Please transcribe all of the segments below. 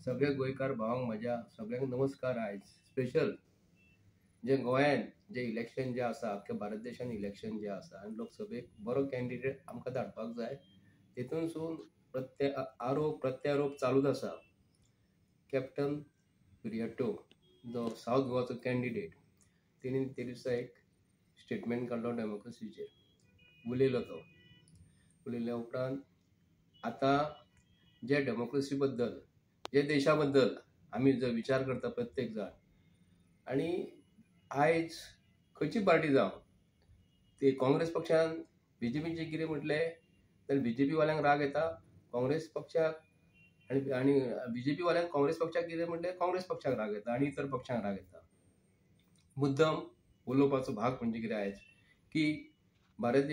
सगळे गोंयकार भावांक म्हज्या सगळ्यांक नमस्कार. आयज स्पेशल जे गोंयान जे इलेक्शन जे आसा, अख्ख्या भारत देशान इलेक्शन जे आसा आनी लोकसभेक बरो कॅन्डिडेट आमकां धाडपाक जाय. तेतूनसून आरोप प्रत्यारोप चालूच आसा. कॅप्टन कुरियाटो जो सावथ गोवाचो कॅन्डिडेट, तेणी ते दिसा एक स्टेटमेंट काडलो डेमोक्रेसीचेर. उलयल्या उपरांत आतां जे डेमोक्रेसी बद्दल, जे देशा बद्दल आमी जो विचार करता प्रत्येक जाण, आनी आयज खंयची पार्टी जावं, ते काँग्रेस पक्षान बीजेपीचे कितें म्हटलें जाल्यार बीजेपी वाल्यांक राग येता काँग्रेस पक्षाक, आनी बीजेपी वाल्यांक काँग्रेस पक्षाक कितें म्हटलें काँग्रेस पक्षाक राग येता आनी इतर पक्षांक राग येता. मुद्दम उलोवपाचो भाग म्हणजे कितें आयज की भारत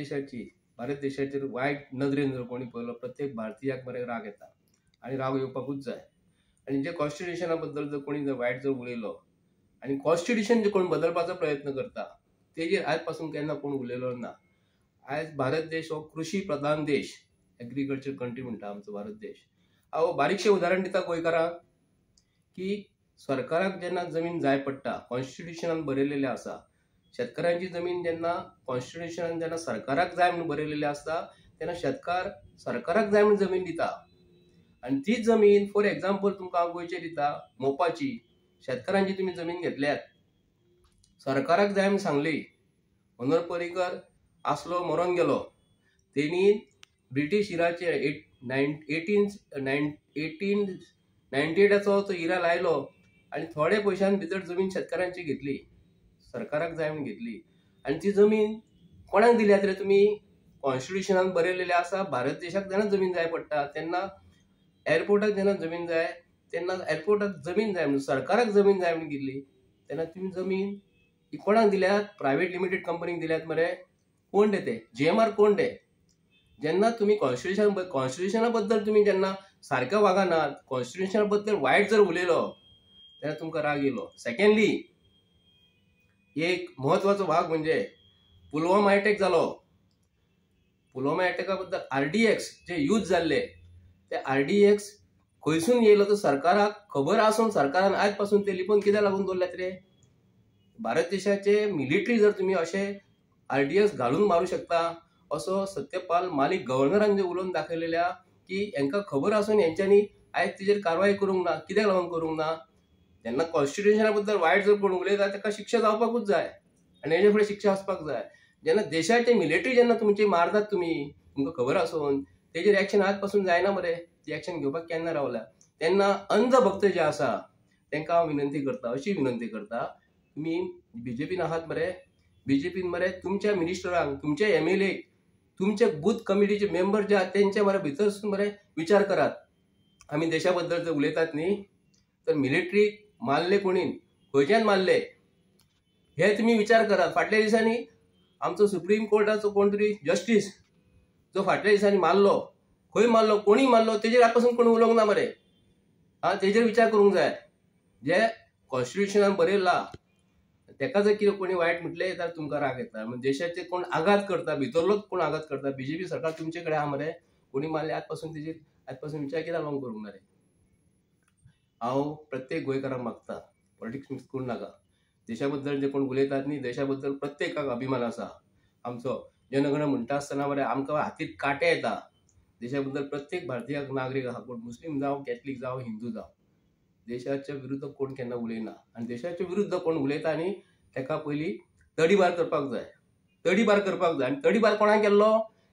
देशाचेर वायट नदरेन जर कोणी पळयलो, प्रत्येक भारतीयाक बरें राग येता आनी राग येवपाकूच जाय. आनी जे कॉन्स्टिट्युशना बद्दल जर कोणी वायट जर उलयलो आनी कॉन्स्टिट्युशन जे कोण बदलपाचो प्रयत्न करता, तेजेर आयज पासून केन्ना कोण उलयलो ना. आयज भारत देश हो कृशी प्रधान देश, एग्रीकल्चर कंट्री म्हणटा आमचो भारत देश. हांव बारीकशें उदाहरण दिता गोंयकारांक की सरकाराक जेन्ना जमीन जाय पडटा, कॉन्स्टिट्युशनान बरयलेलें आसा, शेतकारांची जमीन जेन्ना कॉन्स्टिट्युशनान जेन्ना सरकाराक जाय म्हणून बरयलेलें आसता, तेन्ना शेतकार सरकाराक जाय म्हणून जमीन दिता. आनी तीच जमीन फॉर एग्जाम्पल तुमकां हांव गोंयचें दिता मोपाची. शेतकारांची तुमी जमीन घेतल्यात, सरकाराक जाय म्हणून सांगली, मनोहर पर्रीकर आसलो मरोन गेलो, तेणी ब्रिटीश इराचेर 1898 तो इरा लायलो आनी थोड्या पयशांन भितर जमीन शेतकारांची घेतली, सरकाराक जाय म्हणून घेतली. आनी ती जमीन कोणाक दिल्यात रे तुमी? कॉन्स्टिट्युशनान बरयलेलें आसा, भारत देशाक जेन्ना जमीन जाय पडटा तेन्ना, एअरपोर्टाक जेन्ना जमीन जाय तेन्ना एअरपोर्टाक जमीन जाय म्हणून सरकाराक जमीन जाय म्हणून दिल्ली, तेन्ना तुमी जमीन ही कोणाक दिल्यात? प्रायवेट लिमिटेड कंपनीक दिल्यात मरे. कोण दे ते? GMR कोण दे? जेन्ना तुमी कॉन्स्टिट्युशना बद्दल तुमी जेन्ना सारक्या वागनात, कॉन्स्टिट्युशना बद्दल वायट जर उलयलो तेन्ना तुमकां राग येयलो. सेकंडली, एक म्हत्वाचो भाग म्हणजे पुलवामा अटॅक जालो. पुलवामा अटॅका बद्दल RDX जे यूज जाल्ले, ते RDX खंयसून येयलो तो सरकाराक खबर आसून सरकारान आयज पासून ते लिपोवन कित्याक लागून दवरल्यात रे? भारत देशाचे मिलिटरी जर तुमी अशें RDX घालून मारूं शकता, असो सत्यपाल मालीक गव्हर्नरान जे उलोवन दाखयलेल्या की हांकां खबर आसून हेंच्यांनी आयज तेजेर कारवाय करूंक ना. कित्याक लागून करूंक ना? जेन्ना कॉन्स्टिट्युशना बद्दल वायट जर कोण उलयता ताका शिक्षा जावपाकूच जाय आनी हेजे फुडें शिक्षा आसपाक जाय. जेन्ना देशाचे मिलिटरी जेन्ना तुमची मारतात, तुमकां खबर आसून तेजेर एक्शन आयज पासून जायना मरे, ती एक्शन घेवपाक केन्ना रावल्या. तेन्ना अंधभक्त जे आसा तांकां हांव विनंती करता, अशी विनंती करता, तुमी बीजेपीन आहात मरे, बीजेपीन मरे तुमच्या मिनिस्टरांक, तुमच्या MLA, तुमचे बूथ कमिटीचे मेंबर जे आहात तेंच्या मरे भितर मरे विचार करात. आमी देशा बद्दल जर उलयतात न्ही, तर मिलिटरी मारले कोणीन, खंयच्यान मारले हे तुमी विचार करात. फाटल्या दिसांनी आमचो सुप्रीम कोर्टाचो कोण तरी जस्टीस जो फाटल्या दिसांनी मारलो, खंय मारलो, कोणी मारलो, तेजेर आयज पासून कोण उलोवंक ना मरे. तेजेर विचार करूंक जाय. जे कॉन्स्टिट्युशनान बरयला तेका जर कितें कोणी वायट म्हटलें जाल्यार तुमकां राग येता. म्हणजे देशाचे कोण आघात करता, भितरलोच कोण आघात करता. बीजेपी सरकार तुमचे कडेन आहा मरे, कोणी मारले आयज पासून तेजेर आयज पासून विचार कित्याक लागून करूंक ना रे? हांव प्रत्येक गोंयकाराक मागता, पॉलिटिक्स मिक्स करूं नाका. देशा बद्दल जे कोण उलयतात न्ही, देशा बद्दल प्रत्येकाक अभिमान आसा. आमचो जनगण म्हणटा आसतना मरे आमकां हातीक कांटे येता. देशा बद्दल प्रत्येक भारतीयाक नागरीक आहा, कोण मुस्लीम जावं, कॅथलीक जावं, हिंदू जावं, देशाच्या विरुद्ध कोण केन्ना उलयना. आनी देशाच्या विरुद्ध कोण उलयता न्ही, ताका पयलीं तडीपार करपाक जाय. आनी तडीपार कोणाक केल्लो?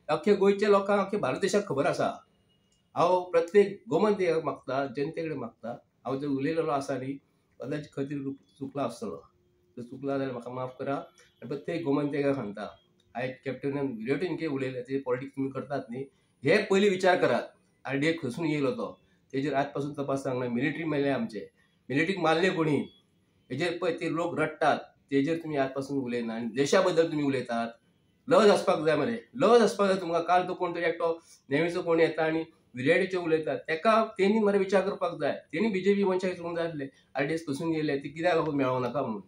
अख्ख्या गोंयच्या लोकांक, अख्ख्या भारत देशाक खबर आसा. हांव प्रत्येक गोमंतकाक मागता, जनते कडेन मागता, हांव जर उलयलेलो आसा न्ही, कदाचित खंय तरी चुकलो आसतलो. जर चुकला जाल्यार म्हाका माफ करा. आनी प्रत्येक गोमंतकाक सांगता, आयज कॅप्टनान कुरियाटोन कितें उलयलें, तेजेर पॉलिटिक्स तुमी करतात न्ही, हे पयलीं विचार करात. RDX खंयसून येयलो तो, तेजेर आयज पासून तपास सांगना. मिलिटरी मेले आमचे, मिलिटरीक मारले कोणी, हेजेर पळय ते लोक रडटात, तेजेर तुमी आयज पासून उलयना. आनी देशा बद्दल तुमी उलयतात. लज आसपाक जाय मरे, लज आसपाक जाय तुमकां. काल तो कोण तरी एकटो नेवीचो कोण येता आनी विर्याडीचेर उलयतात, ताका तेणी मरे विचार करपाक जाय. तेणी बीजेपी मनशाक विचारूंक जाय आसलें RDX खंयसून येयले, ती कित्याक लागून मेळों नाका म्हणून.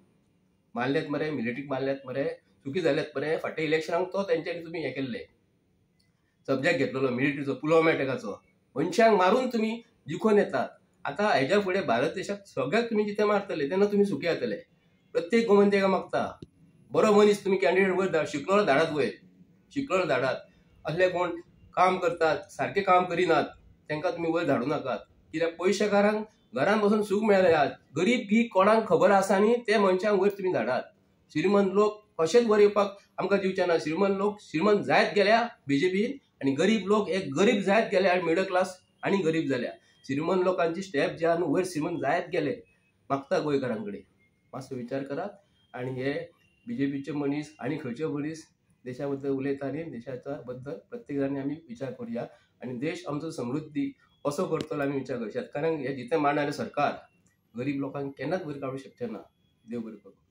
मारल्यात मरे, मिलिटरीक मारल्यात मरे, चुकी जाल्यात मरे. फाटल्या इलेक्शनाक तो तेंच्यांनी तुमी हें केल्लें, सब्जेक्ट घेतलेलो मिलिटरीचो, पुलवामा अटॅकाचो. मनशांक मारून तुमी जिखून येतात आता हेच्या फुडें भारत देशाक सगळ्याक तुम्ही जिथे मारतले तेन्ना तुम्ही सुखी जातले. प्रत्येक गोमंतका मागता बरो मनीस तुम्ही कॅन्डिडेट वयर धाड, शिकलोलो धाडात वयर, शिकलोलो धाडात. असले कोण काम करतात सारखे काम करिनात तांकां तुम्ही वयर धाडू नाकात. कित्याक पयशेकारांक घरान बसून सूख मेळ्ळें. गरीब बी कोणाक खबर आसा न्ही ते मनशांक वयर तुम्ही धाडात. श्रीमंत लोक कशेच वर येवपाक आमकां दिवचे ना. श्रीमंत लोक श्रीमंत जायत गेल्या बीजेपीन, आणि गरीब लोक एक गरीब जायत गेले आणि मिडल क्लास आणि गरीब जाल्या. श्रीमंत लोकांची स्टेप जे आहा वयर श्रीमंत जायत गेले. मागता गोंयकारांकडे मातसो विचार करात. आणि हे बीजेपीचे मनीस आणि खंयचे मनीस देशा बद्दल उलयता न्ही, देशाच्या बद्दल प्रत्येक जाणी आमी विचार करूया. आणि देश आमचो समृद्धी असो करतलो आमी विचार करूया. शेतकारांक हे जितें मांडलेलें सरकार गरीब लोकांक केन्नाच वयर काडूंक शकचें ना. देव बरें करूं.